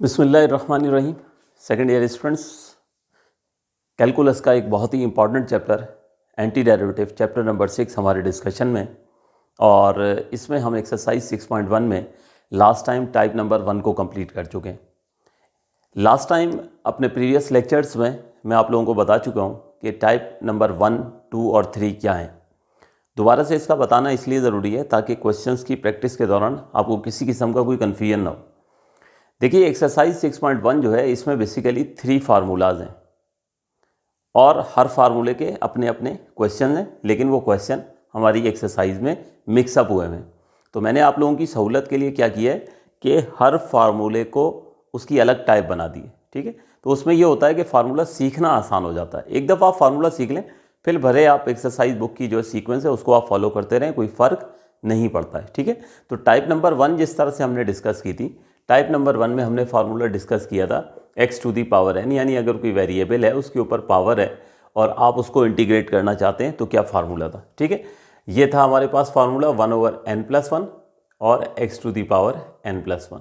बिस्मिल्लाहिर्रहमानिर्रहीम। Second year students, calculus का एक बहुत ही important chapter anti derivative chapter number 6 हमारे डिस्कशन में, और इसमें हम एक्सरसाइज 6.1 में लास्ट टाइम टाइप नंबर 1 को कंप्लीट कर चुके हैं। लास्ट टाइम अपने प्रीवियस लेक्चर्स में मैं आप लोगों को बता चुका हूँ कि टाइप नंबर 1, 2 और 3 क्या हैं। दोबारा से इसका बताना इसलिए ज़रूरी है ताकि क्वेश्चंस की प्रैक्टिस के दौरान आपको किसी किस्म का कोई कन्फ्यूजन ना हो। देखिए, एक्सरसाइज 6.1 जो है इसमें बेसिकली 3 फार्मूलाज हैं और हर फार्मूले के अपने अपने क्वेश्चन हैं, लेकिन वो क्वेश्चन हमारी एक्सरसाइज में मिक्सअप हुए हैं। तो मैंने आप लोगों की सहूलत के लिए क्या किया है कि हर फार्मूले को उसकी अलग टाइप बना दी है। ठीक है, तो उसमें ये होता है कि फार्मूला सीखना आसान हो जाता है। एक दफ़ा आप फार्मूला सीख लें, फिर भरे आप एक्सरसाइज बुक की जो सीक्वेंस है उसको आप फॉलो करते रहें, कोई फ़र्क नहीं पड़ता है। ठीक है, तो टाइप नंबर 1 जिस तरह से हमने डिस्कस की थी, टाइप नंबर 1 में हमने फार्मूला डिस्कस किया था x to the power n, यानी अगर कोई वेरिएबल है उसके ऊपर पावर है और आप उसको इंटीग्रेट करना चाहते हैं तो क्या फार्मूला था। ठीक है, ये था हमारे पास फार्मूला 1/n+1 और x to the power n+1।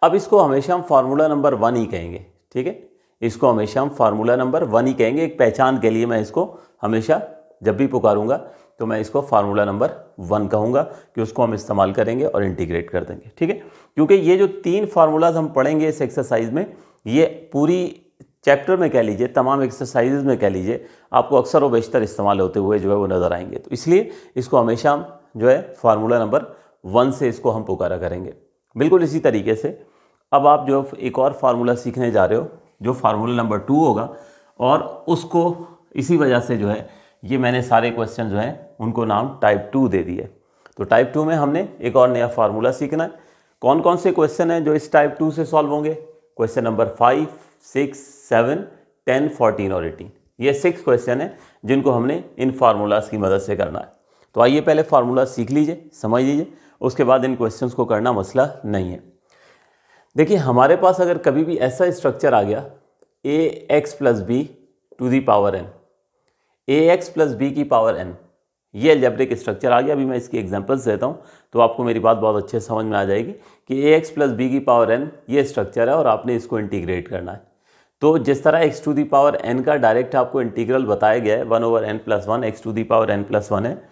अब इसको हमेशा हम फार्मूला नंबर 1 ही कहेंगे। ठीक है, इसको हमेशा हम फार्मूला नंबर 1 ही कहेंगे। एक पहचान के लिए मैं इसको हमेशा जब भी पुकारूंगा तो मैं इसको फार्मूला नंबर 1 कहूँगा कि उसको हम इस्तेमाल करेंगे और इंटीग्रेट कर देंगे। ठीक है, क्योंकि ये जो 3 फार्मूलाज हम पढ़ेंगे इस एक्सरसाइज में, ये पूरी चैप्टर में कह लीजिए, तमाम एक्सरसाइजेज में कह लीजिए, आपको अक्सर व बेशतर इस्तेमाल होते हुए जो है वो नज़र आएंगे। तो इसलिए इसको हमेशा हम जो है फार्मूला नंबर 1 से इसको हम पुकारा करेंगे। बिल्कुल इसी तरीके से अब आप जो एक और फार्मूला सीखने जा रहे हो जो फार्मूला नंबर 2 होगा, और उसको इसी वजह से जो है ये मैंने सारे क्वेश्चन जो हैं उनको नाम टाइप 2 दे दिए। तो टाइप 2 में हमने एक और नया फार्मूला सीखना है। कौन कौन से क्वेश्चन हैं जो इस टाइप 2 से सॉल्व होंगे? क्वेश्चन नंबर 5, 6, 7, 10, 14 और 18, ये 6 क्वेश्चन हैं जिनको हमने इन फार्मूलाज की मदद से करना है। तो आइए पहले फार्मूला सीख लीजिए, समझ लीजिए, उसके बाद इन क्वेश्चंस को करना मसला नहीं है। देखिए, हमारे पास अगर कभी भी ऐसा स्ट्रक्चर आ गया ax + b to the power n, ax + b की पावर n, ये अलजेब्रिक स्ट्रक्चर आ गया। अभी मैं इसकी एग्जांपल्स देता हूँ तो आपको मेरी बात बहुत अच्छे से समझ में आ जाएगी कि ax + b की पावर n ये स्ट्रक्चर है और आपने इसको इंटीग्रेट करना है। तो जिस तरह x to the power n का डायरेक्ट आपको इंटीग्रल बताया गया है 1/n+1 x to the power n+1 है,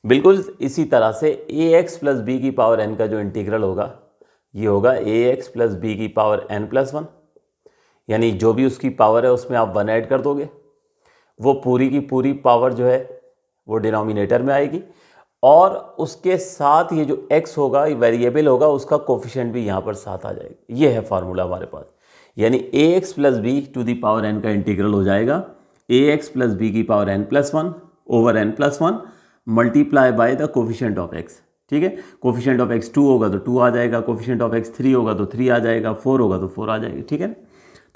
बिल्कुल इसी तरह से ax + b की पावर n का जो इंटीग्रल होगा ये होगा ax + b की पावर n+1, यानी जो भी उसकी पावर है उसमें आप 1 ऐड कर दोगे, वो पूरी की पूरी पावर जो है वो डिनोमिनेटर में आएगी, और उसके साथ ये जो x होगा, ये वेरिएबल होगा, उसका कोफिशिएंट भी यहाँ पर साथ आ जाएगा। ये है फार्मूला हमारे पास, यानी ax + b to the power n का इंटीग्रल हो जाएगा ax + b की power n+1 over n+1 multiply by the coefficient of x। ठीक है, कोफिशिएंट ऑफ x 2 होगा तो 2 आ जाएगा, कोफिशिएंट ऑफ x 3 होगा तो 3 आ जाएगा, 4 होगा तो 4 आ जाएगी। ठीक है,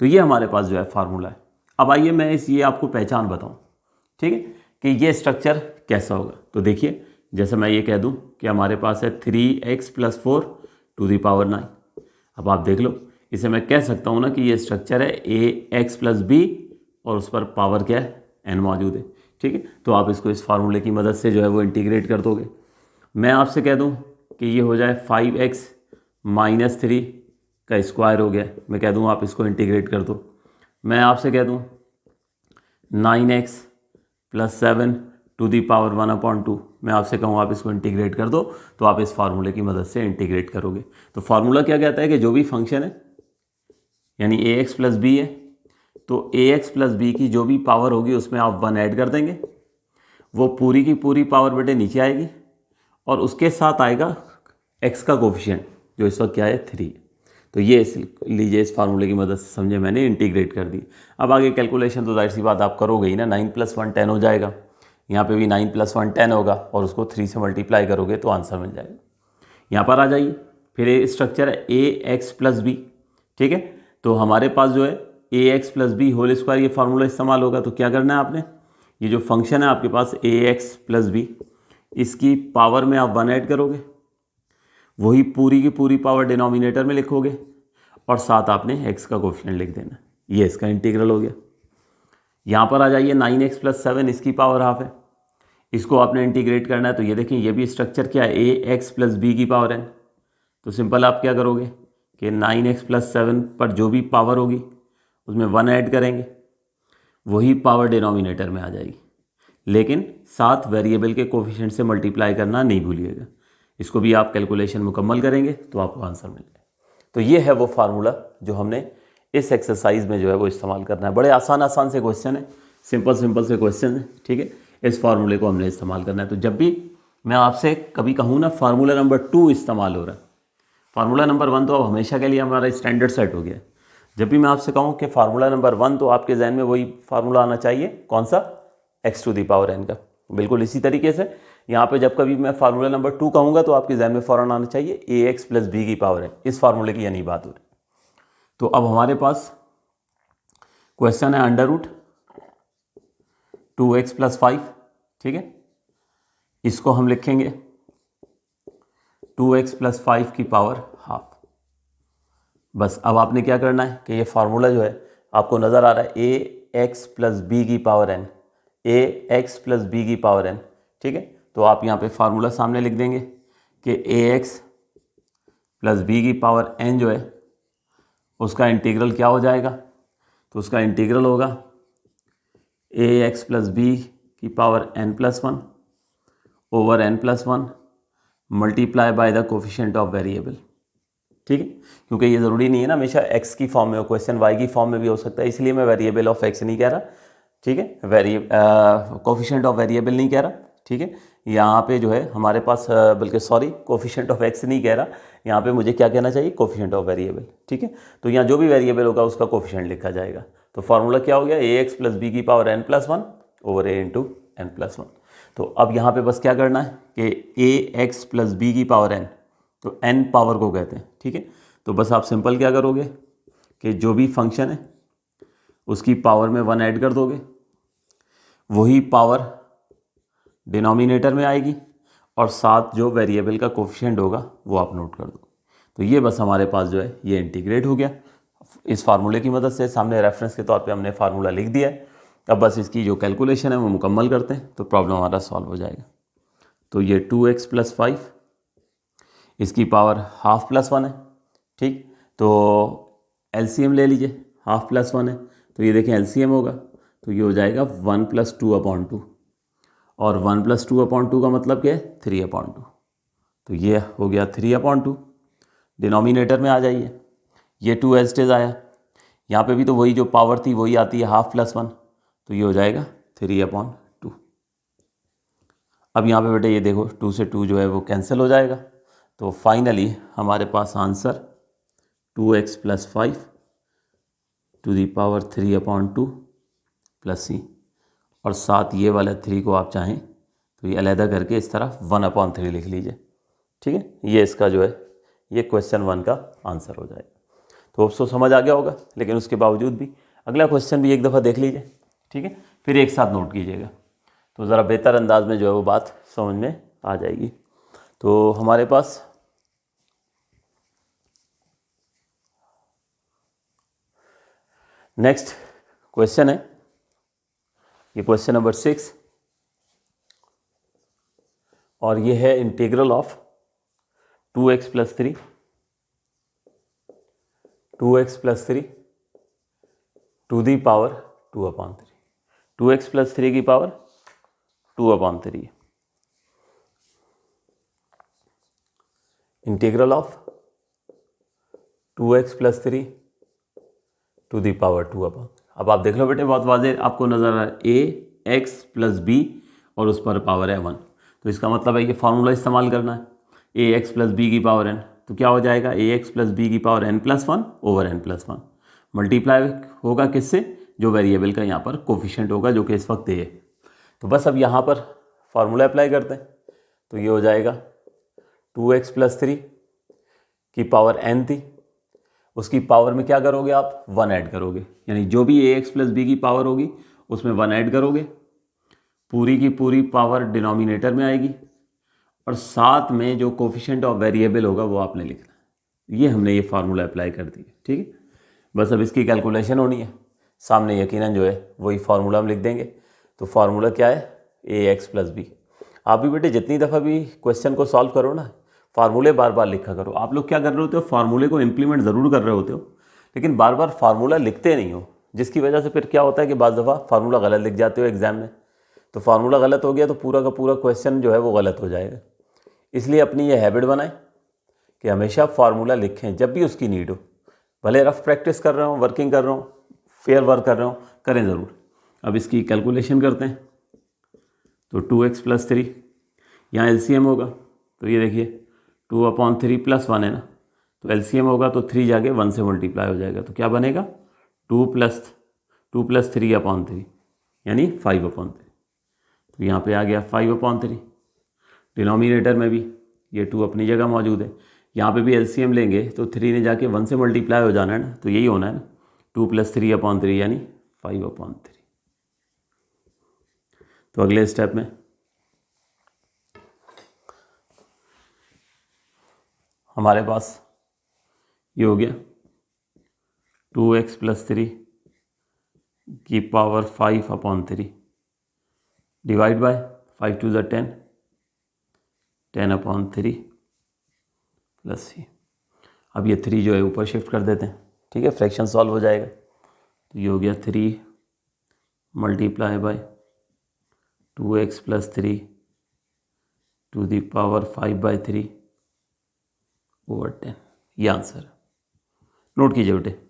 तो ये हमारे पास जो है फार्मूला है। अब आइए मैं ये आपको पहचान बताऊं, ठीक है, कि ये स्ट्रक्चर कैसा होगा। तो देखिए, जैसे मैं ये कह दूं कि हमारे पास है 3x + 4 टू दी पावर 9। अब आप देख लो, इसे मैं कह सकता हूं ना कि ये स्ट्रक्चर है ax + b और उस पर पावर क्या है, n मौजूद है। ठीक है, तो आप इसको इस फार्मूले की मदद से जो है वो इंटीग्रेट कर दोगे। मैं आपसे कह दूं कि ये हो जाए 5x - 3 का स्क्वायर हो गया, मैं कह दूं आप इसको इंटीग्रेट कर दो। मैं आपसे कह दूं 9x + 7 टू दी पावर 1/2, मैं आपसे कहूँ आप इसको इंटीग्रेट कर दो, तो आप इस फार्मूले की मदद से इंटीग्रेट करोगे। तो फार्मूला क्या कहता है कि जो भी फंक्शन है, यानी ax + b है, तो ax + b की जो भी पावर होगी उसमें आप 1 ऐड कर देंगे, वो पूरी की पूरी पावर बेटे नीचे आएगी, और उसके साथ आएगा x का कोफिशिएंट जो इस वक्त क्या है 3। तो ये लीजिए, इस फार्मूले की मदद से समझे मैंने इंटीग्रेट कर दी। अब आगे कैलकुलेशन तो जाहिर सी बात आप करोगे ही ना, 9 + 1 10 हो जाएगा, यहाँ पे भी 9 + 1 10 होगा, और उसको 3 से मल्टीप्लाई करोगे तो आंसर मिल जाएगा। यहाँ पर आ जाइए, फिर ये स्ट्रक्चर है ax + b। ठीक है, तो हमारे पास जो है ax + b होल स्क्वायर ये फार्मूला इस्तेमाल होगा। तो क्या करना है आपने, ये जो फंक्शन है आपके पास ax + b, इसकी पावर में आप 1 ऐड करोगे, वही पूरी की पूरी पावर डिनोमिनेटर में लिखोगे, और साथ आपने x का कोफिशिएंट लिख देना। ये इसका इंटीग्रल हो गया। यहाँ पर आ जाइए, 9x + 7 इसकी पावर हाफ है, इसको आपने इंटीग्रेट करना है। तो ये देखें, ये भी स्ट्रक्चर क्या है, ax + b की पावर n। तो सिंपल आप क्या करोगे, कि 9x+7 पर जो भी पावर होगी उसमें 1 ऐड करेंगे, वही पावर डिनोमिनेटर में आ जाएगी, लेकिन साथ वेरिएबल के कोफिशिएंट से मल्टीप्लाई करना नहीं भूलिएगा। इसको भी आप कैलकुलेशन मुकम्मल करेंगे तो आपको आंसर मिल जाएगा। तो ये है वो फार्मूला जो हमने इस एक्सरसाइज में जो है वो इस्तेमाल करना है। बड़े आसान से क्वेश्चन है, सिंपल से क्वेश्चन है, ठीक है। इस फार्मूले को हमने इस्तेमाल करना है। तो जब भी मैं आपसे कभी कहूँ ना फार्मूला नंबर 2 इस्तेमाल हो रहा है, फार्मूला नंबर 1 तो अब हमेशा के लिए हमारा स्टैंडर्ड सेट हो गया है। जब भी मैं आपसे कहूँ कि फार्मूला नंबर 1, तो आपके जहन में वही फार्मूला आना चाहिए, कौन सा, x⁴n का। बिल्कुल इसी तरीके से यहाँ पे जब कभी मैं फार्मूला नंबर 2 कहूँगा तो आपके जहन में फ़ौरन आना चाहिए ax+b⁴n। इस फार्मूले की यानी बात हो रही है। तो अब हमारे पास क्वेश्चन है √2x+5, ठीक है। इसको हम लिखेंगे 2x+5 की पावर हाफ। बस अब आपने क्या करना है कि ये फार्मूला जो है आपको नज़र आ रहा है ax+b⁴n, ax+b⁴n, ठीक है। तो आप यहाँ पे फार्मूला सामने लिख देंगे कि ax+b⁴n जो है उसका इंटीग्रल क्या हो जाएगा, तो उसका इंटीग्रल होगा ax+b⁴n+1 over n+1 multiply by the coefficient of variable, ठीक है। क्योंकि ये ज़रूरी नहीं है ना हमेशा x की फॉर्म में हो, क्वेश्चन y की फॉर्म में भी हो सकता है, इसलिए मैं वेरिएबल ऑफ x नहीं कह रहा, ठीक है, कोफिशिएंट ऑफ वेरिएबल नहीं कह रहा, ठीक है। यहाँ पे जो है हमारे पास बल्कि सॉरी कोफिशिएंट ऑफ x नहीं कह रहा, यहाँ पे मुझे क्या कहना चाहिए, कोफिशिएंट ऑफ वेरिएबल, ठीक है। तो यहाँ जो भी वेरिएबल होगा उसका कोफिशिएंट लिखा जाएगा। तो फार्मूला क्या हो गया, ax+b⁴n+1 ओवर a×n+1। तो अब यहाँ पे बस क्या करना है कि ax+b⁴n, तो n पावर को कहते हैं, ठीक है। तो बस आप सिंपल क्या करोगे कि जो भी फंक्शन है उसकी पावर में 1 ऐड कर दोगे, वही पावर डिनोमिनेटर में आएगी और साथ जो वेरिएबल का कोफिशिएंट होगा वो आप नोट कर दो। तो ये बस हमारे पास जो है ये इंटीग्रेट हो गया इस फार्मूले की मदद से। सामने रेफरेंस के तौर पे हमने फार्मूला लिख दिया है। अब बस इसकी जो कैलकुलेशन है वो मुकम्मल करते हैं तो प्रॉब्लम हमारा सॉल्व हो जाएगा। तो ये 2x+5 इसकी पावर हाफ +1 है, ठीक। तो एलसीएम ले लीजिए, हाफ +1 है तो ये देखें एलसीएम होगा तो ये हो जाएगा 1 + 2/2 और 1 + 2/2 का मतलब क्या है 3/2। तो ये हो गया 3/2, डिनोमिनेटर में आ जाइए, ये 2 एज इट इज़ आया, यहाँ पे भी तो वही जो पावर थी वही आती है हाफ +1, तो ये हो जाएगा 3/2। अब यहाँ पे बेटे ये देखो 2 से 2 जो है वो कैंसिल हो जाएगा। तो फाइनली हमारे पास answer 2x+5 to the power 3/2 + c, और साथ ये वाला 3 को आप चाहें तो ये अलहदा करके इस तरह 1/3 लिख लीजिए, ठीक है। ये इसका जो है ये क्वेश्चन 1 का आंसर हो जाएगा। तो आपको समझ आ गया होगा, लेकिन उसके बावजूद भी अगला क्वेश्चन भी एक दफ़ा देख लीजिए, ठीक है, फिर एक साथ नोट कीजिएगा तो ज़रा बेहतर अंदाज में जो है वो बात समझ में आ जाएगी। तो हमारे पास नेक्स्ट क्वेश्चन है, ये क्वेश्चन नंबर 6, और ये है integral of 2x+3 to the power 2/3, 2x+3 की power 2/3, integral of 2x+3 to the power 2/3। अब आप देख लो बेटे बहुत वाज़ेह आपको नज़र आ रहा है ax+b और उस पर पावर है 1, तो इसका मतलब है ये फार्मूला इस्तेमाल करना है ax+b⁴n। तो क्या हो जाएगा ax+b⁴n+1 ओवर n+1 मल्टीप्लाई होगा किससे, जो वेरिएबल का यहाँ पर कोफिशिएंट होगा जो कि इस वक्त ये है। तो बस अब यहाँ पर फार्मूला अप्लाई करते हैं तो ये हो जाएगा 2x+3 की पावर n थी, उसकी पावर में क्या करोगे आप 1 ऐड करोगे, यानी जो भी ax+b की पावर होगी उसमें 1 ऐड करोगे, पूरी की पूरी पावर डिनोमिनेटर में आएगी और साथ में जो कोफिशिएंट ऑफ वेरिएबल होगा वो आपने लिखना है। ये हमने ये फार्मूला अप्लाई कर दिया, ठीक है। बस अब इसकी कैलकुलेशन होनी है, सामने यकीनन जो है वही फार्मूला हम लिख देंगे। तो फार्मूला क्या है ax+b। आप भी बेटे जितनी दफ़ा भी क्वेश्चन को सॉल्व करो ना, फार्मूले बार बार लिखा करो। आप लोग क्या कर रहे होते हो, फार्मूले को इम्प्लीमेंट ज़रूर कर रहे होते हो लेकिन बार बार फार्मूला लिखते नहीं हो, जिसकी वजह से फिर क्या होता है कि बाज़ दफ़ा फार्मूला गलत लिख जाते हो एग्ज़ाम में। तो फार्मूला गलत हो गया तो पूरा का पूरा क्वेश्चन जो है वो गलत हो जाएगा। इसलिए अपनी ये हैबिट बनाएं कि हमेशा फार्मूला लिखें जब भी उसकी नीड हो। भले रफ प्रैक्टिस कर रहे हो, वर्किंग कर रहे हो, फेयर वर्क कर रहे हो, करें ज़रूर। अब इसकी कैलकुलेशन करते हैं। तो 2x + 3 यहाँ एलसीएम होगा, तो ये देखिए 2/3 + 1 है ना, तो एलसीएम होगा तो 3 जाके 1 से मल्टीप्लाई हो जाएगा। तो क्या बनेगा 2 + 3/3 यानी 5/3। तो यहाँ पे आ गया 5/3। डिनोमिनेटर में भी ये 2 अपनी जगह मौजूद है, यहाँ पे भी एलसीएम लेंगे तो 3 ने जाके 1 से मल्टीप्लाई हो जाना है ना, तो यही होना है ना 2 + 3/3 यानी 5/3। तो अगले स्टेप में हमारे पास ये हो गया 2x + 3 की power 5/3 divide by 5 × 2 = 10, 10/3 plus c। अब ये 3 जो है ऊपर शिफ्ट कर देते हैं, ठीक है, फ्रैक्शन सॉल्व हो जाएगा। तो ये हो गया 3 × 2x + 3 to the power 5/3 over 10। ये आंसर नोट कीजिए बेटे।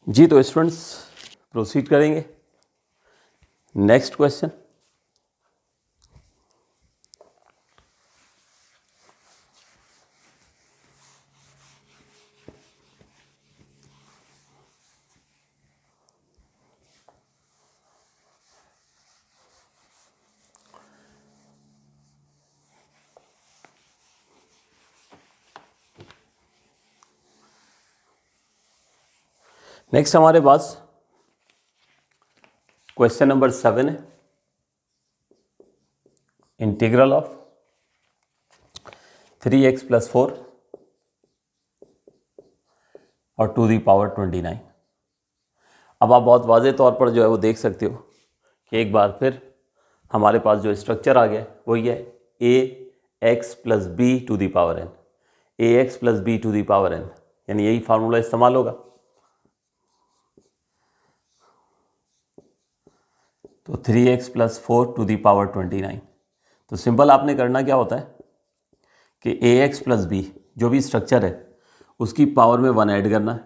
जी तो स्टूडेंट्स प्रोसीड करेंगे नेक्स्ट क्वेश्चन। नेक्स्ट हमारे पास क्वेश्चन नंबर 7 है, इंटीग्रल ऑफ 3x + 4 और टू दी पावर 29। अब आप बहुत वाज़े तौर पर जो है वो देख सकते हो कि एक बार फिर हमारे पास जो स्ट्रक्चर आ गया वही है ax + b to the power n, ax + b to the power n, यानी यही फार्मूला इस्तेमाल होगा। तो 3x + 4 टू दी पावर 29। तो सिंपल आपने करना क्या होता है कि ax + b जो भी स्ट्रक्चर है उसकी पावर में 1 ऐड करना है,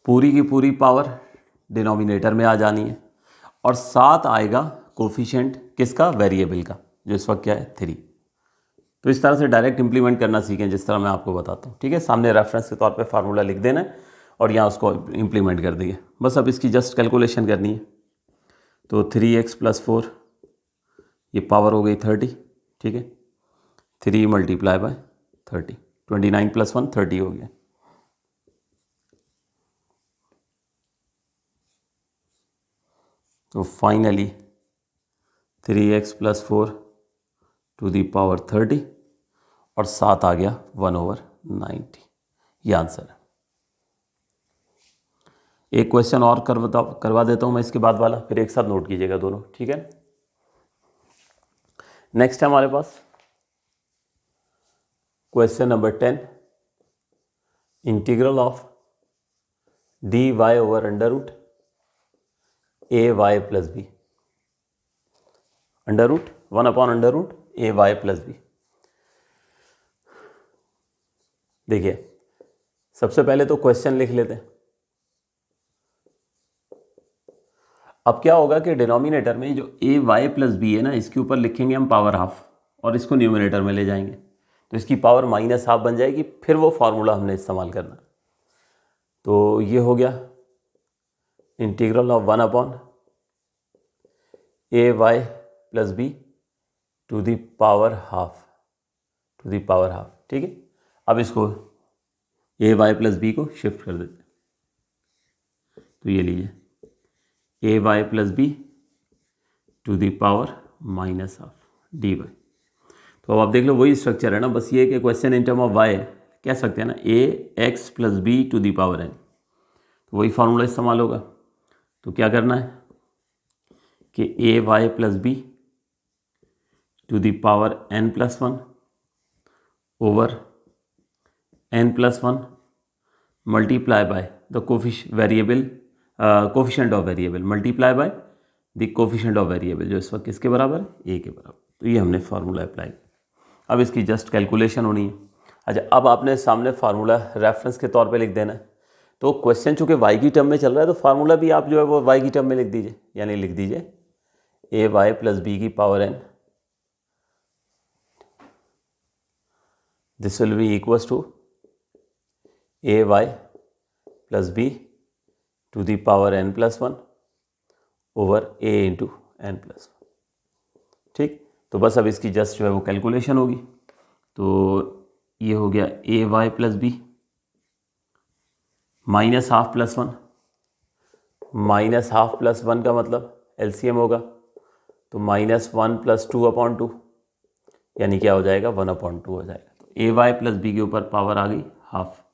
पूरी की पूरी पावर डिनोमिनेटर में आ जानी है और साथ आएगा कोफिशिएंट किसका, वेरिएबल का, जो इस वक्त क्या है 3। तो इस तरह से डायरेक्ट इंप्लीमेंट करना सीखें जिस तरह मैं आपको बताता हूँ, ठीक है। सामने रेफरेंस के तौर पे फार्मूला लिख देना है और यहाँ उसको इंप्लीमेंट कर दिए, बस अब इसकी जस्ट कैलकुलेशन करनी है। तो 3x + 4 ये पावर हो गई 30, ठीक है, 3 × 30, 29 + 1 30 हो गया। तो finally 3x + 4 to the power 30 और साथ आ गया 1/90। ये आंसर है। एक क्वेश्चन और करवा देता हूँ मैं इसके बाद वाला, फिर एक साथ नोट कीजिएगा दोनों, ठीक है। नेक्स्ट है हमारे पास question number 10, integral of dy over under root A Y plus B, under root 1 upon under root A Y plus B. देखिए सबसे पहले तो क्वेश्चन लिख लेते हैं। अब क्या होगा कि डिनोमिनेटर में जो ए वाई प्लस बी है ना, इसके ऊपर लिखेंगे हम पावर हाफ और इसको न्यूमिनेटर में ले जाएंगे तो इसकी पावर माइनस हाफ बन जाएगी। फिर वो फार्मूला हमने इस्तेमाल करना। तो ये हो गया integral of 1 upon A Y plus B to the power half, ठीक है। अब इसको ए वाई प्लस बी को शिफ्ट कर देते हैं। तो ये लीजिए A Y plus B to the power minus half D Y. तो अब आप देख लो वही स्ट्रक्चर है ना, बस ये कि question in term of Y कह सकते हैं ना A X plus B to the power N. तो वही फार्मूला इस्तेमाल होगा। तो क्या करना है कि A Y plus B to the power N plus 1 over N plus 1 multiply by the coefficient of variable multiply by the coefficient of variable, जो इस वक्त किसके बराबर है, ए के बराबर। तो ये हमने फार्मूला अप्लाई किया। अब इसकी जस्ट कैलकुलेशन होनी है। अच्छा, अब आपने सामने फार्मूला रेफरेंस के तौर पे लिख देना है। तो क्वेश्चन चूँकि वाई की टर्म में चल रहा है तो फार्मूला भी आप जो है वो वाई की टर्म में लिख दीजिए, यानी लिख दीजिए ए वाई प्लस बी की power N, this will be equals to A Y plus B to the power N plus 1 over A into N plus 1। ठीक, तो बस अब इसकी जस्ट जो है वो कैलकुलेशन होगी। तो ये हो गया A Y plus B minus half plus 1, minus half plus 1 का मतलब एलसीएम होगा तो माइनस 1 प्लस 2 अपॉन 2, यानी क्या हो जाएगा 1 अपॉन 2 हो जाएगा। तो ए वाई प्लस बी के ऊपर पावर आ गई हाफ,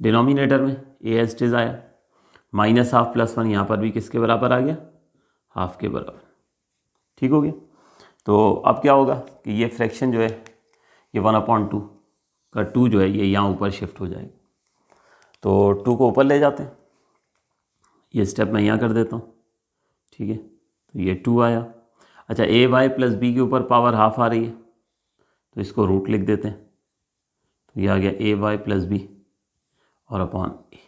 डिनोमिनेटर में ए एस टीज आया, माइनस हाफ प्लस 1 यहाँ पर भी किसके बराबर आ गया, हाफ के बराबर। ठीक हो गया। तो अब क्या होगा कि ये फ्रैक्शन जो है ये 1 अपॉन 2 का 2 जो है ये यहाँ ऊपर शिफ्ट हो जाएगा। तो 2 को ऊपर ले जाते हैं, ये स्टेप मैं यहाँ कर देता हूँ। ठीक है, तो ये 2 आया। अच्छा, ए वाई प्लस बी के ऊपर पावर हाफ आ रही है तो इसको रूट लिख देते हैं। तो ये आ गया ए वाई प्लस बी और अपॉन ए।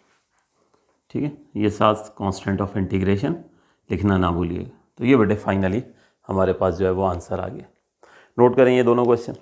ठीक है, ये साथ कांस्टेंट ऑफ इंटीग्रेशन लिखना ना भूलिएगा। तो ये बेटे फाइनली हमारे पास जो है वो आंसर आ गया। नोट करें ये दोनों क्वेश्चन।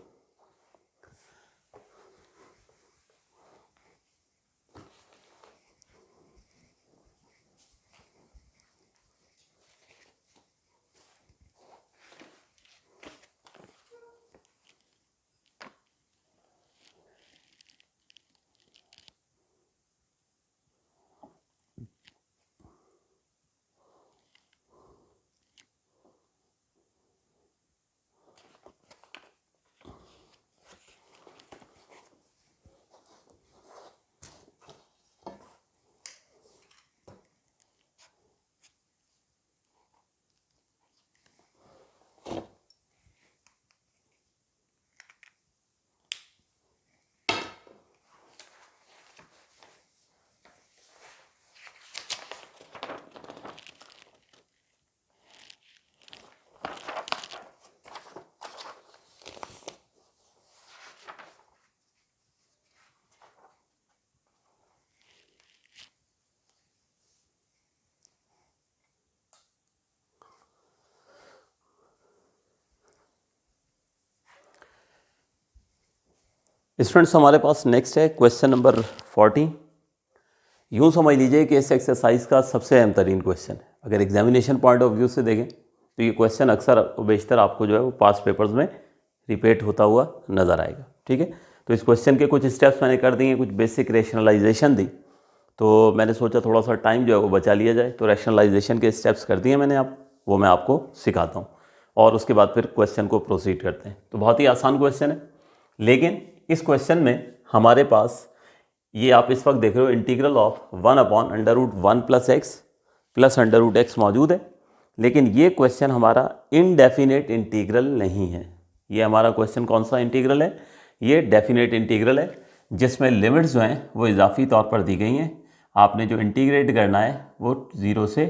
स्टूडेंट्स हमारे पास नेक्स्ट है क्वेश्चन नंबर 14। यूँ समझ लीजिए कि इस एक्सरसाइज का सबसे अहम तरीन क्वेश्चन है। अगर एग्जामिनेशन पॉइंट ऑफ व्यू से देखें तो ये क्वेश्चन अक्सर बेशतर आपको जो है वो पास पेपर्स में रिपीट होता हुआ नज़र आएगा। ठीक है, तो इस क्वेश्चन के कुछ स्टेप्स मैंने कर दिए, कुछ बेसिक रेशनलाइजेशन दी। तो मैंने सोचा थोड़ा सा टाइम जो है वो बचा लिया जाए, तो रेशनलाइजेशन के स्टेप्स कर दिए मैंने, वो मैं आपको सिखाता हूँ और उसके बाद फिर क्वेश्चन को प्रोसीड करते हैं। तो बहुत ही आसान क्वेश्चन है, लेकिन इस क्वेश्चन में हमारे पास ये आप इस वक्त देख रहे हो integral of 1 upon under root 1 plus X plus under root X मौजूद है। लेकिन ये क्वेश्चन हमारा इनडेफिनेट इंटीग्रल नहीं है। ये हमारा क्वेश्चन कौन सा इंटीग्रल है, ये डेफिनेट इंटीग्रल है जिसमें लिमिट्स जो हैं वो इजाफी तौर पर दी गई हैं। आपने जो इंटीग्रेट करना है वो 0 से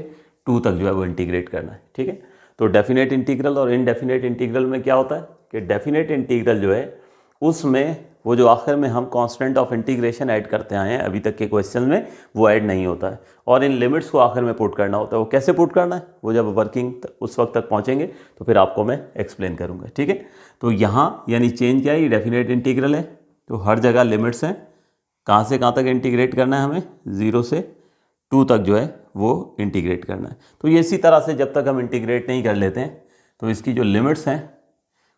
2 तक जो है वो इंटीग्रेट करना है, ठीक है। तो डेफिनेट इंटीग्रल और इनडेफिनेट इंटीग्रल में क्या होता है कि डेफिनेट इंटीग्रल जो है उसमें वो जो आखिर में हम कांस्टेंट ऑफ इंटीग्रेशन ऐड करते आए हैं अभी तक के क्वेश्चन में, वो ऐड नहीं होता है और इन लिमिट्स को आखिर में पुट करना होता है। वो कैसे पुट करना है वो जब वर्किंग उस वक्त तक पहुंचेंगे तो फिर आपको मैं एक्सप्लेन करूंगा, ठीक है। तो यहाँ यानी चेंज क्या है, ये डेफिनेट इंटीग्रल है तो हर जगह लिमिट्स हैं। कहाँ से कहाँ तक इंटीग्रेट करना है हमें, 0 से 2 तक जो है वो इंटीग्रेट करना है। तो ये इसी तरह से जब तक हम इंटीग्रेट नहीं कर लेते हैं तो इसकी जो लिमिट्स हैं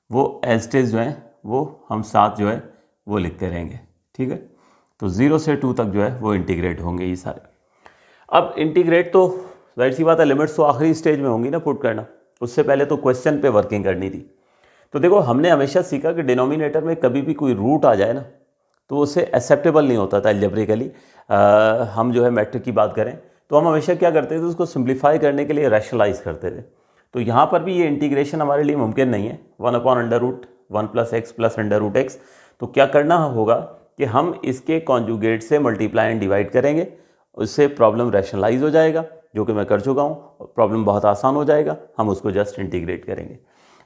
वो एज इट इज जो है वो हम साथ जो है वो लिखते रहेंगे, ठीक है। तो 0 से 2 तक जो है वो इंटीग्रेट होंगे ये सारे। अब इंटीग्रेट तो जाहिर सी बात है लिमिट्स तो आखिरी स्टेज में होंगी ना पुट करना, उससे पहले तो क्वेश्चन पे वर्किंग करनी थी। तो देखो हमने हमेशा सीखा कि डिनोमिनेटर में कभी भी कोई रूट आ जाए ना तो उसे एक्सेप्टेबल नहीं होता था एल्जेब्रिकली। हम जो है मैट्रिक की बात करें तो हम हमेशा क्या करते थे, उसको सिंप्लीफाई करने के लिए रैशनलाइज करते थे। तो यहाँ पर भी ये इंटीग्रेशन हमारे लिए मुमकिन नहीं है, 1/√1 + x + √x। तो क्या करना होगा कि हम इसके कॉन्जुगेट से मल्टीप्लाई एंड डिवाइड करेंगे, उससे प्रॉब्लम रैशनलाइज हो जाएगा, जो कि मैं कर चुका हूँ। प्रॉब्लम बहुत आसान हो जाएगा, हम उसको जस्ट इंटीग्रेट करेंगे।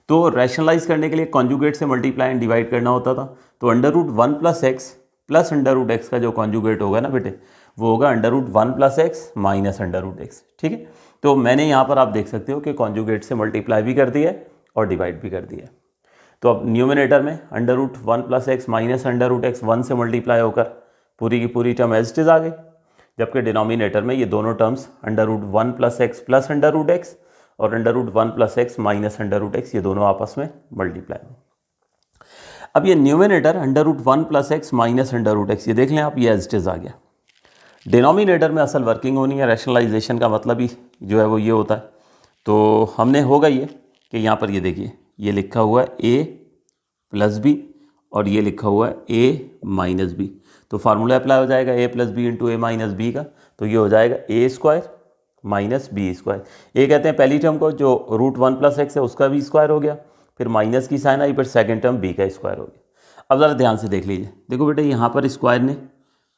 तो रैशनलाइज करने के लिए कॉन्जुगेट से मल्टीप्लाई एंड डिवाइड करना होता था। तो √1 + x + √x का जो कॉन्जुगेट होगा ना बेटे वो होगा √1 + x - √x, ठीक है। तो मैंने यहाँ पर आप देख सकते हो कि कॉन्जुगेट से मल्टीप्लाई भी कर दिया है और डिवाइड भी कर दिया है। तो अब न्यूमिनेटर में √1 + x - √x 1 से मल्टीप्लाई होकर पूरी की पूरी टर्म एज इट इज आ गई, जबकि डिनोमिनेटर में ये दोनों टर्म्स √1 + x + √x और √1 + x - √x ये दोनों आपस में मल्टीप्लाई हो। अब ये न्यूमिनेटर √1 + x - √x ये देख लें आप, ये एज इट इज आ गया। डिनोमिनेटर में असल वर्किंग होनी है, रैशनलाइजेशन का मतलब ही जो है वो ये होता है। तो हमने होगा ये कि यहाँ पर ये देखिए ये लिखा हुआ है a + b और ये लिखा हुआ है a - b। तो फार्मूला अप्लाई हो जाएगा a + b × a - b का, तो ये हो जाएगा a² - b²। ये कहते हैं पहली टर्म को जो √1 + x है उसका भी स्क्वायर हो गया, फिर माइनस की साइन आई, फिर सेकेंड टर्म b का स्क्वायर हो गया। अब ज़रा ध्यान से देख लीजिए, देखो बेटे यहाँ पर स्क्वायर ने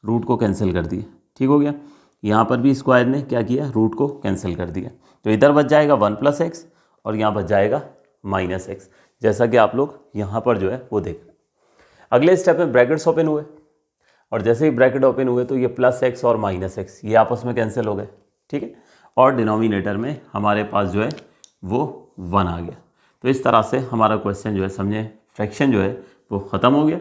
रूट को कैंसिल कर दिया, ठीक हो गया। यहाँ पर भी स्क्वायर ने क्या किया, रूट को कैंसिल कर दिया। तो इधर बच जाएगा 1 + x और यहाँ बच जाएगा -x, जैसा कि आप लोग यहाँ पर जो है वो देख रहे हैं। अगले स्टेप में ब्रैकेट्स ओपन हुए और जैसे ही ब्रैकेट ओपन हुए तो ये +x और -x ये आपस में कैंसिल हो गए, ठीक है। और डिनोमिनेटर में हमारे पास जो है वो 1 आ गया। तो इस तरह से हमारा क्वेश्चन जो है समझे फ्रैक्शन जो है वो ख़त्म हो गया।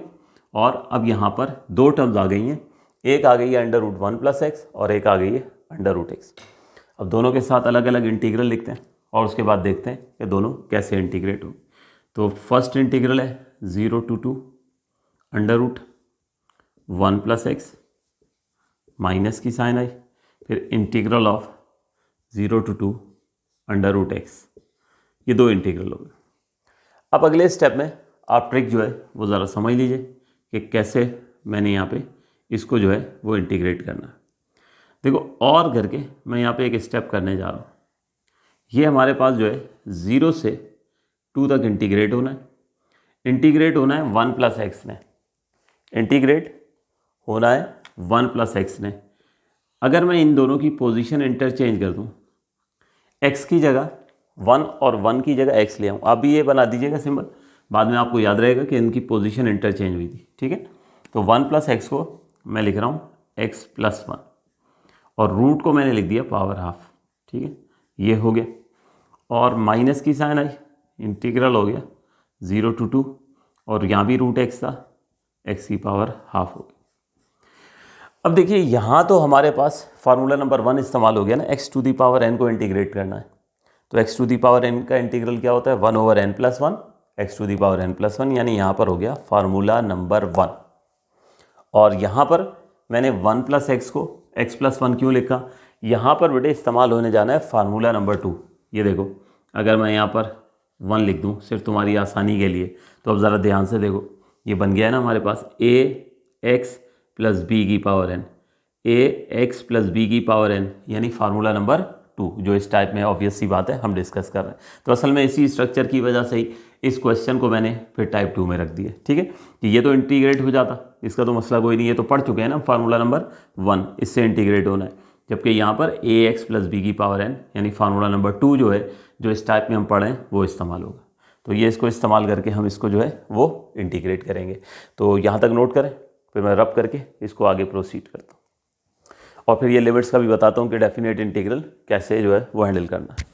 और अब यहाँ पर दो टर्म्स आ गई हैं, एक आ गई है √1 + x और एक आ गई है √x। अब दोनों के साथ अलग अलग इंटीग्रल लिखते हैं और उसके बाद देखते हैं कि दोनों कैसे इंटीग्रेट हो। तो फर्स्ट इंटीग्रल है 0 to 2 √1 + x माइनस की साइन आई, फिर इंटीग्रल ऑफ 0 to 2 √x। ये दो इंटीग्रल हो गए। अब अगले स्टेप में आप ट्रिक जो है वो ज़रा समझ लीजिए कि कैसे मैंने यहाँ पे इसको जो है वो इंटीग्रेट करना है। देखो और करके मैं यहाँ पे एक स्टेप करने जा रहा हूँ। ये हमारे पास जो है 0 से 2 तक इंटीग्रेट होना है। इंटीग्रेट होना है 1 + x ने, इंटीग्रेट होना है 1 + x ने। अगर मैं इन दोनों की पोजीशन इंटरचेंज कर दूँ, x की जगह 1 और 1 की जगह x ले आऊँ, आप भी ये बना दीजिएगा सिंबल, बाद में आपको याद रहेगा कि इनकी पोजीशन इंटरचेंज हुई थी, ठीक है। तो 1 + x को मैं लिख रहा हूँ x + 1 और रूट को मैंने लिख दिया पावर हाफ, ठीक है, ये हो गया। और माइनस की साइन आई, इंटीग्रल हो गया 0 to 2 और यहाँ भी √x था, x की पावर हाफ हो गई। अब देखिए यहाँ तो हमारे पास फार्मूला नंबर 1 इस्तेमाल हो गया ना, x⁴n को इंटीग्रेट करना है। तो x⁴n का इंटीग्रल क्या होता है, 1/n + 1 x⁴n + 1, यानी यहाँ पर हो गया फार्मूला नंबर 1। और यहाँ पर मैंने 1 + x को x + 1 क्यों लिखा, यहाँ पर बेटे इस्तेमाल होने जाना है फार्मूला नंबर 2। ये देखो अगर मैं यहाँ पर 1 लिख दूँ सिर्फ तुम्हारी आसानी के लिए, तो अब ज़रा ध्यान से देखो ये बन गया है ना हमारे पास ax + b⁴n, ax + b⁴n यानी फार्मूला नंबर 2, जो इस टाइप में ऑब्वियस सी बात है हम डिस्कस कर रहे हैं। तो असल में इसी स्ट्रक्चर की वजह से ही इस क्वेश्चन को मैंने फिर टाइप 2 में रख दिया, ठीक है, कि ये तो इंटीग्रेट हो जाता, इसका तो मसला कोई नहीं, ये तो पढ़ चुके हैं ना, फार्मूला नंबर 1, इससे इंटीग्रेट होना है। जबकि यहाँ पर ax प्लस बी की पावर n यानी फार्मूला नंबर 2 जो है, जो इस टाइप में हम पढ़ें वो इस्तेमाल होगा। तो ये इसको इस्तेमाल करके हम इसको जो है वो इंटीग्रेट करेंगे। तो यहाँ तक नोट करें, फिर मैं रब करके इसको आगे प्रोसीड करता हूँ और फिर ये लिमिट्स का भी बताता हूँ कि डेफिनेट इंटीग्रल कैसे जो है वो हैंडल करना है।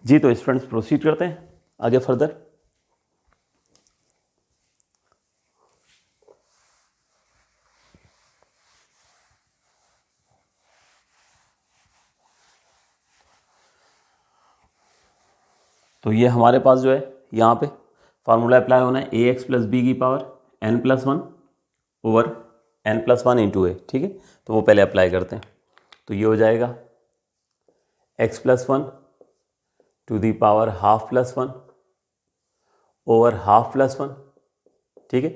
जी तो स्टूडेंट्स प्रोसीड करते हैं आगे फर्दर। तो ये हमारे पास जो है यहाँ पे फार्मूला अप्लाई होना है ax प्लस बी की power n plus 1 over n plus 1 into A, ठीक है। तो वो पहले अप्लाई करते हैं। तो ये हो जाएगा x plus 1 to the power half plus 1 over half plus 1, ठीक है।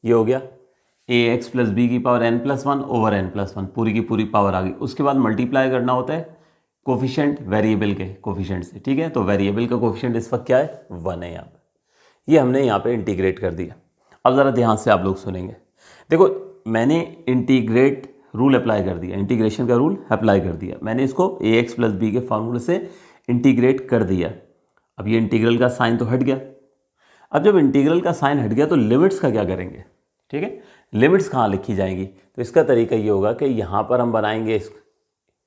ये हो गया ax प्लस बी की power n plus 1 over n plus 1, पूरी की पूरी पावर आ गई। उसके बाद मल्टीप्लाई करना होता है कोफिशिएंट वेरिएबल के कोफिशिएंट से, ठीक है। तो वेरिएबल का कोफिशिएंट इस वक्त क्या है, 1 है यहाँ पे। ये हमने यहाँ पे इंटीग्रेट कर दिया। अब ज़रा ध्यान से आप लोग सुनेंगे। देखो मैंने इंटीग्रेट रूल अप्लाई कर दिया, इंटीग्रेशन का रूल अप्लाई कर दिया। मैंने इसको ax प्लस बी के फार्मूले से इंटीग्रेट कर दिया। अब ये इंटीग्रल का साइन तो हट गया। अब जब इंटीग्रल का साइन हट गया तो लिमिट्स का क्या करेंगे, ठीक है। लिमिट्स कहाँ लिखी जाएंगी, तो इसका तरीका ये होगा कि यहाँ पर हम बनाएंगे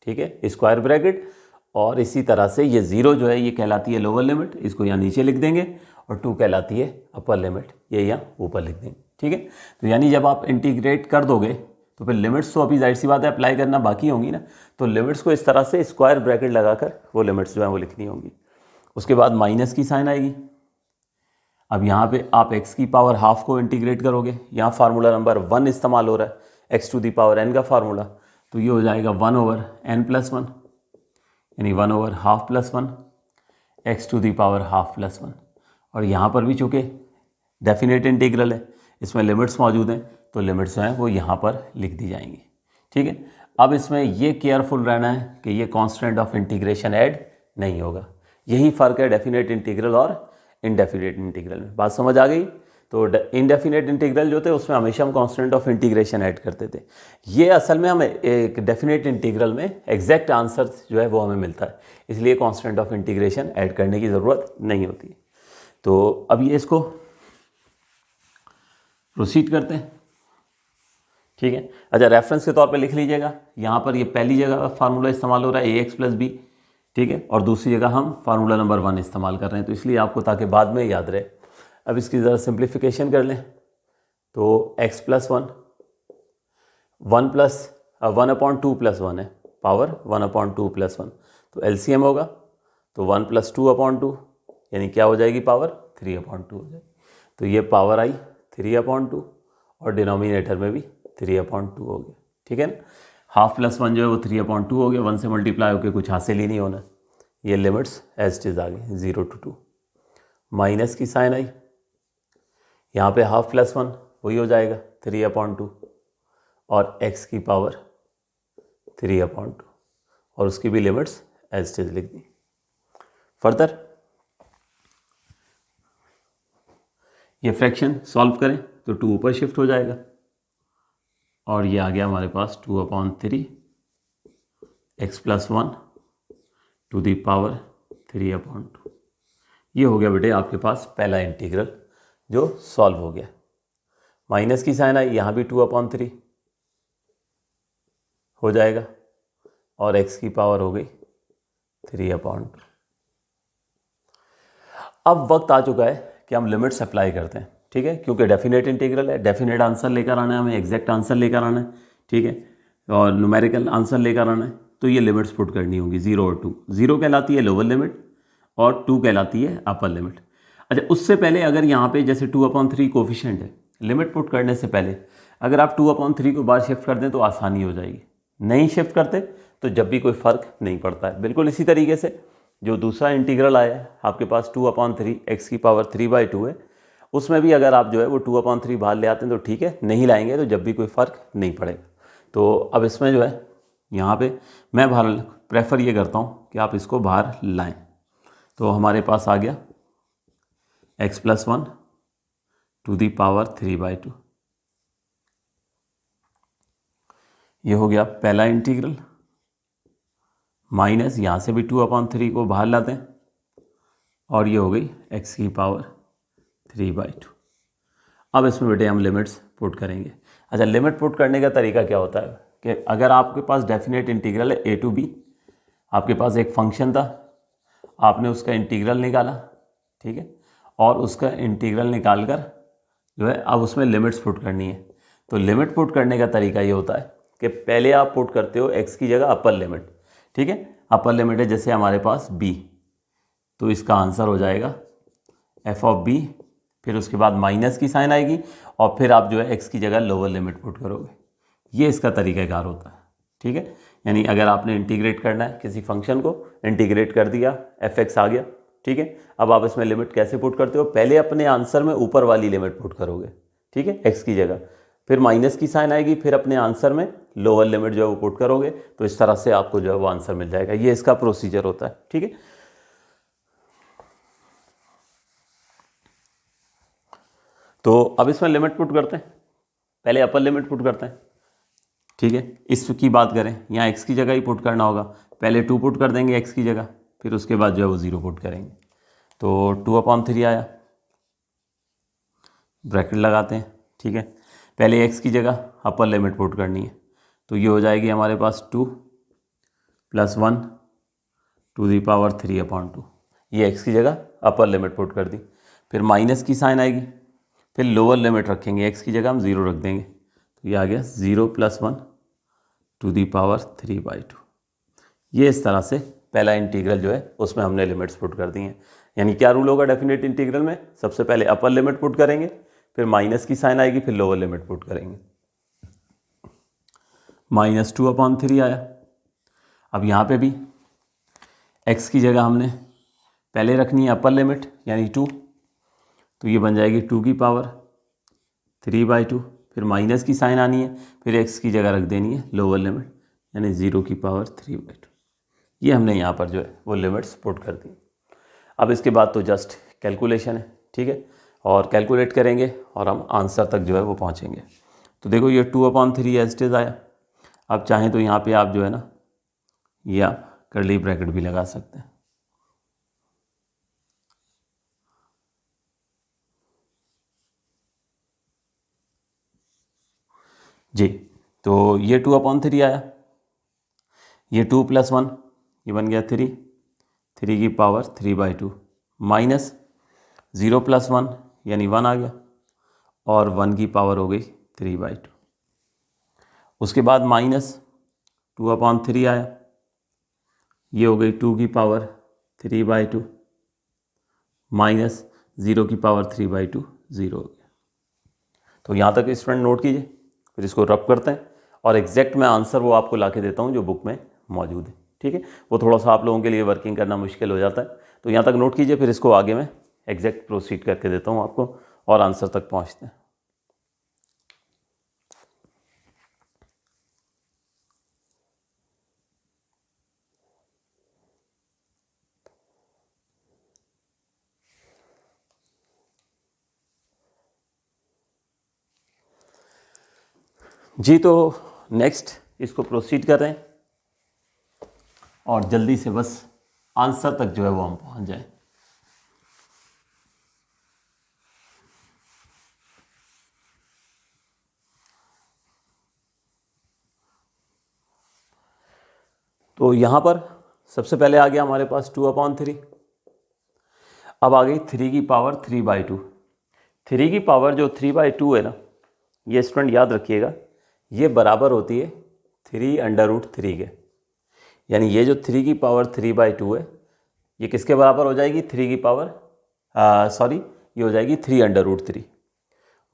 ठीक है स्क्वायर ब्रैकेट, और इसी तरह से ये 0 जो है ये कहलाती है लोअर लिमिट, इसको यहाँ नीचे लिख देंगे, और 2 कहलाती है अपर लिमिट, ये यहाँ ऊपर लिख देंगे, ठीक है। तो यानी जब आप इंटीग्रेट कर दोगे तो फिर लिमिट्स तो अभी जाहिर सी बात है अप्लाई करना बाकी होंगी ना, तो लिमिट्स को इस तरह से स्क्वायर ब्रैकेट लगाकर वो लिमिट्स जो है वो लिखनी होंगी। उसके बाद माइनस की साइन आएगी। अब यहाँ पे आप x की पावर हाफ को इंटीग्रेट करोगे, यहाँ फार्मूला नंबर 1 इस्तेमाल हो रहा है x to the power n का फार्मूला। तो ये हो जाएगा 1 ओवर n प्लस 1 यानी 1 over half plus 1 x to the power half plus 1। और यहाँ पर भी चूँकि डेफिनेट इंटीग्रल है, इसमें लिमिट्स मौजूद हैं, तो लिमिट्स हैं वो यहाँ पर लिख दी जाएंगी, ठीक है। अब इसमें ये केयरफुल रहना है कि ये कांस्टेंट ऑफ इंटीग्रेशन ऐड नहीं होगा। यही फ़र्क है डेफिनेट इंटीग्रल और इनडेफिनेट इंटीग्रल में। बात समझ आ गई। तो इनडेफिनेट इंटीग्रल जो थे उसमें हमेशा हम कांस्टेंट ऑफ इंटीग्रेशन ऐड करते थे। ये असल में हमें एक डेफिनेट इंटीग्रल में एग्जैक्ट आंसर जो है वो हमें मिलता है, इसलिए कांस्टेंट ऑफ इंटीग्रेशन ऐड करने की ज़रूरत नहीं होती। तो अब ये इसको प्रोसीड करते हैं, ठीक है। अच्छा रेफरेंस के तौर पे लिख लीजिएगा, यहाँ पर ये पहली जगह फार्मूला इस्तेमाल हो रहा है ax प्लस बी, ठीक है, और दूसरी जगह हम फार्मूला नंबर 1 इस्तेमाल कर रहे हैं, तो इसलिए आपको ताकि बाद में याद रहे। अब इसकी ज़रा सिंप्लीफिकेशन कर लें। तो x प्लस 1 1/2 प्लस 1 है, पावर 1/2 प्लस 1, तो एलसीएम होगा तो 1 + 2/2 यानी क्या हो जाएगी, पावर 3/2 हो जाएगी। तो ये पावर आई 3/2 और डिनोमिनेटर में भी 3/2 हो गया, ठीक है ना। हाफ प्लस 1 जो है वो 3/2 हो गया, 1 से मल्टीप्लाई होकर कुछ हासिल ही नहीं होना। ये लिमिट्स एज इट इज आ गई 0 to 2। माइनस की साइन आई, यहाँ पे हाफ प्लस 1 वही हो जाएगा 3/2 और x की पावर 3/2 और उसकी भी लिमिट्स एज इट इज लिख दी। फर्दर ये फ्रैक्शन सॉल्व करें तो 2 ऊपर शिफ्ट हो जाएगा और ये आ गया हमारे पास 2/3 x plus 1 to the power 3/2। ये हो गया बेटे आपके पास पहला इंटीग्रल जो सॉल्व हो गया। माइनस की साइन आई, यहाँ भी 2/3 हो जाएगा और x की पावर हो गई 3/2। अब वक्त आ चुका है कि हम लिमिट्स अप्लाई करते हैं, ठीक है, क्योंकि डेफिनेट इंटीग्रल है, डेफिनेट आंसर लेकर आना है हमें, एग्जैक्ट आंसर लेकर आना है, ठीक है, और न्यूमेरिकल आंसर लेकर आना है। तो ये लिमिट्स पुट करनी होगी 0 और 2। 0 कहलाती है लोअर लिमिट और 2 कहलाती है अपर लिमिट। अच्छा, उससे पहले अगर यहाँ पे जैसे 2/3 कोफिशिएंट है, लिमिट पुट करने से पहले अगर आप 2/3 को बाहर शिफ्ट कर दें तो आसानी हो जाएगी। नहीं शिफ्ट करते तो जब भी कोई फ़र्क नहीं पड़ता है। बिल्कुल इसी तरीके से जो दूसरा इंटीग्रल आया है आपके पास 2/3 x⁻³ है, उसमें भी अगर आप जो है वो 2/3 बाहर ले आते हैं तो ठीक है, नहीं लाएंगे तो जब भी कोई फ़र्क नहीं पड़ेगा। तो अब इसमें जो है यहाँ पे मैं बाहर प्रेफर ये करता हूँ कि आप इसको बाहर लाएं। तो हमारे पास आ गया x+1 3/2। ये हो गया पहला इंटीग्रल, माइनस यहाँ से भी 2/3 को बाहर लाते हैं और ये हो गई x⁻³ अब इसमें बेटे हम लिमिट्स पुट करेंगे। अच्छा, लिमिट पुट करने का तरीका क्या होता है कि अगर आपके पास डेफिनेट इंटीग्रल है a to b, आपके पास एक फंक्शन था, आपने उसका इंटीग्रल निकाला, ठीक है, और उसका इंटीग्रल निकाल कर जो है अब उसमें लिमिट्स पुट करनी है। तो लिमिट पुट करने का तरीका ये होता है कि पहले आप पुट करते हो x की जगह अपर लिमिट, ठीक है। अपर लिमिट है जैसे हमारे पास b, तो इसका आंसर हो जाएगा f(b), फिर उसके बाद माइनस की साइन आएगी और फिर आप जो है x की जगह लोअर लिमिट पुट करोगे। ये इसका तरीक़ाकार होता है, ठीक है। यानी अगर आपने इंटीग्रेट करना है किसी फंक्शन को, इंटीग्रेट कर दिया, fx आ गया, ठीक है। अब आप इसमें लिमिट कैसे पुट करते हो, पहले अपने आंसर में ऊपर वाली लिमिट पुट करोगे, ठीक है, x की जगह, फिर माइनस की साइन आएगी, फिर अपने आंसर में लोअर लिमिट जो है वो पुट करोगे, तो इस तरह से आपको जो है वो आंसर मिल जाएगा। ये इसका प्रोसीजर होता है, ठीक है। तो अब इसमें लिमिट पुट करते हैं, पहले अपर लिमिट पुट करते हैं, ठीक है। इसकी बात करें, यहाँ x की जगह ही पुट करना होगा, पहले 2 पुट कर देंगे x की जगह, फिर उसके बाद जो है वो 0 पुट करेंगे। तो 2/3 आया, ब्रैकेट लगाते हैं, ठीक है। पहले x की जगह अपर लिमिट पुट करनी है, तो ये हो जाएगी हमारे पास 2 + 1 3/2। ये x की जगह अपर लिमिट पुट कर दी, फिर माइनस की साइन आएगी, फिर लोअर लिमिट रखेंगे, x की जगह हम 0 रख देंगे, तो ये आ गया 0 + 1 3/2। ये इस तरह से पहला इंटीग्रल जो है उसमें हमने लिमिट्स पुट कर दी हैं। यानी क्या रूल होगा डेफिनेट इंटीग्रल में, सबसे पहले अपर लिमिट पुट करेंगे, फिर माइनस की साइन आएगी, फिर लोअर लिमिट पुट करेंगे। -2/3 आया। अब यहाँ पे भी x की जगह हमने पहले रखनी है अपर लिमिट यानी 2, तो ये बन जाएगी 2/3/2, फिर माइनस की साइन आनी है, फिर x की जगह रख देनी है लोअर लिमिट यानी 0/3/2। ये हमने यहाँ पर जो है वो लिमिट्स पुट कर दी। अब इसके बाद तो जस्ट कैलकुलेशन है, ठीक है, और कैलकुलेट करेंगे और हम आंसर तक जो है वो पहुँचेंगे। तो देखो ये 2/3 एज इट इज़ आया। अब चाहें तो यहाँ पे आप जो है ना या कर्ली ब्रैकेट भी लगा सकते हैं। जी, तो ये 2/3 आया, ये 2 + 1 ये बन गया 3 3/2 माइनस 0 + 1 यानी 1 आ गया और 1 की पावर हो गई 3/2। उसके बाद -2/3 आया, ये हो गई 2 की पावर 3/2 माइनस 0 की पावर 3/2 0 हो गया। तो यहाँ तक स्टूडेंट नोट कीजिए, फिर इसको रब करते हैं और एग्जैक्ट मैं आंसर वो आपको ला के देता हूँ जो बुक में मौजूद है, ठीक है। वो थोड़ा सा आप लोगों के लिए वर्किंग करना मुश्किल हो जाता है, तो यहाँ तक नोट कीजिए, फिर इसको आगे मैं एग्जैक्ट प्रोसीड करके देता हूँ आपको और आंसर तक पहुँचते हैं। जी, तो नेक्स्ट इसको प्रोसीड कर रहे हैं और जल्दी से बस आंसर तक जो है वो हम पहुंच जाएं। तो यहाँ पर सबसे पहले आ गया हमारे पास 2/3, अब आ गई 3 की पावर 3/2। 3 की पावर जो 3/2 है ना, ये स्टूडेंट याद रखिएगा, ये बराबर होती है 3√3 के। यानी ये जो 3 की पावर 3/2 है ये किसके बराबर हो जाएगी, 3 की पावर ये हो जाएगी 3√3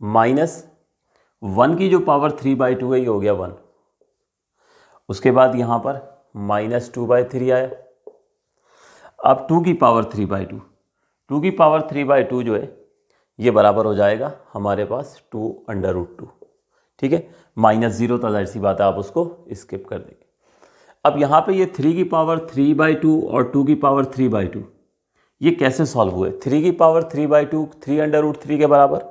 माइनस 1 की जो पावर 3/2 है ये हो गया 1। उसके बाद यहाँ पर -2/3 आया। अब 2 की पावर 3/2, 2 की पावर 3/2 जो है ये बराबर हो जाएगा हमारे पास 2√2। ठीक है, -0 तो जाहिर सी बात है आप उसको स्किप कर देंगे। अब यहाँ पे ये 3 की पावर 3/2 और 2 की पावर 3/2 ये कैसे सॉल्व हुए। 3 की पावर 3/2 3√3 के बराबर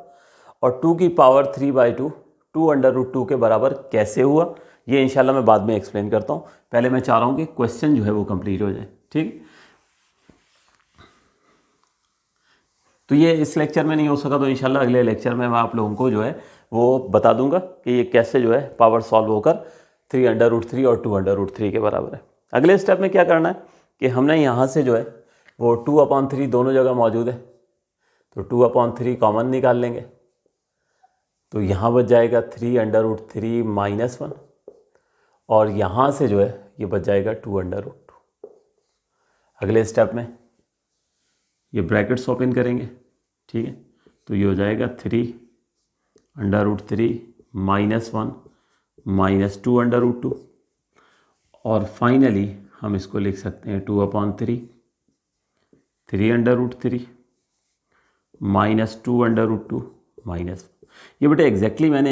और 2 की पावर 3/2 2√2 के बराबर कैसे हुआ, ये इंशाल्लाह मैं बाद में एक्सप्लेन करता हूँ। पहले मैं चाह रहा हूँ कि क्वेश्चन जो है वो कंप्लीट हो जाए। ठीक, तो ये इस लेक्चर में नहीं हो सका तो इंशाल्लाह अगले लेक्चर में मैं आप लोगों को जो है वो बता दूंगा कि ये कैसे जो है पावर सॉल्व होकर 3√3 और 2√3 के बराबर है। अगले स्टेप में क्या करना है कि हमने यहाँ से जो है वो 2/3 दोनों जगह मौजूद है तो 2/3 कॉमन निकाल लेंगे तो यहाँ बच जाएगा 3√3 -1 और यहाँ से जो है ये बच जाएगा 2√2। अगले स्टेप में ये ब्रैकेट्स ओपन करेंगे। ठीक है, तो ये हो जाएगा 3√3 -1 -2√2 और फाइनली हम इसको लिख सकते हैं 2/3 3√3 -2√2 ये बेटे एग्जैक्टली मैंने